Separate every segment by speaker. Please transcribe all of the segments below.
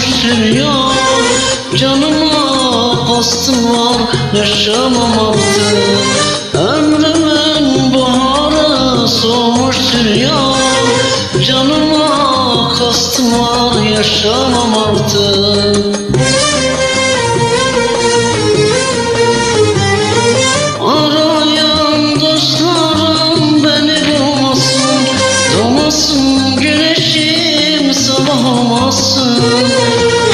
Speaker 1: solmuş sürüyor. Canıma kastım var, yaşamam artık. Ömrümün baharı solmuş sürüyor. Canıma kastım var, yaşamam artık. Arayan dostlarım beni bulmasın, doğmasın güneşim, sabah olmasın.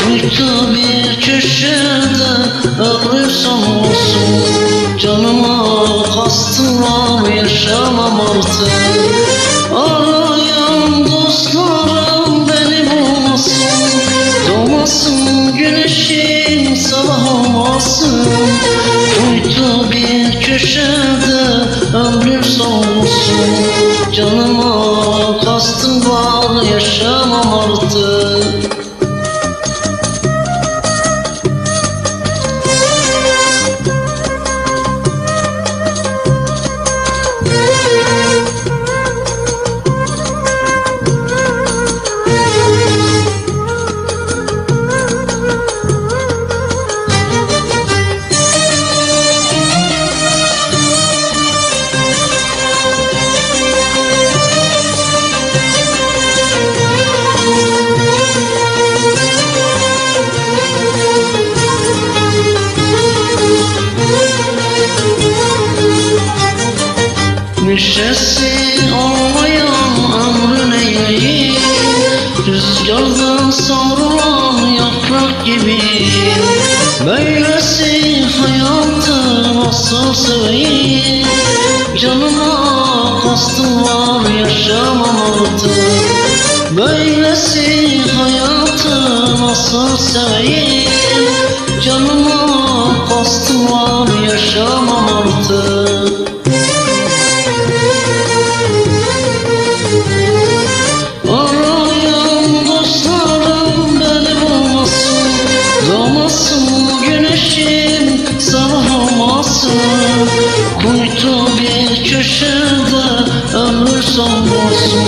Speaker 1: Kuytu bir köşede ömrüm son olsun. Canıma kastım var, yaşamam artık. Arayan dostlarım beni bulmasın, doğmasın güneşim, sabah olmasın. Kuytu bir köşede ömrüm son olsun. Canıma kastım var, yaşamam artık. Neşesi olmayan ömrün eğleyi, rüzgardan savrulan yaprak gibi. Böylesi hayatı nasıl seveyim? Canıma kastım var, yaşamam artık. Böylesi hayatı nasıl seveyim? Canıma kastım var, yaşamam artık. Arayan dostlarım beni bulmasın, doğmasın güneşim, sabah olmasın. Kuytu bir köşede ömrüm son olsun.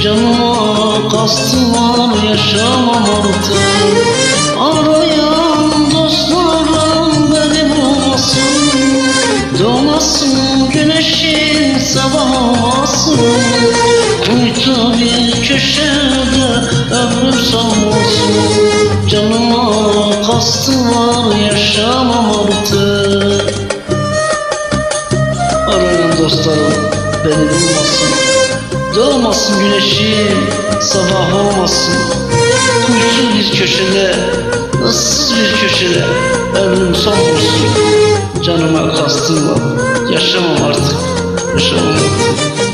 Speaker 1: Canıma kastım var, yaşamam artık. Arayan dostlarım beni bulmasın, doğmasın güneşim, sabah olmasın. Kuytu bir köşede ömrüm son olsun. Canıma kastım var, yaşamam artık. Arayan dostlarım beni bulmasın, doğmasın güneşim, sabah olmasın. Kuytu bir köşede, ıssız bir köşede ömrüm son olsun. Canıma kastım var, yaşamam artık, yaşamam artık.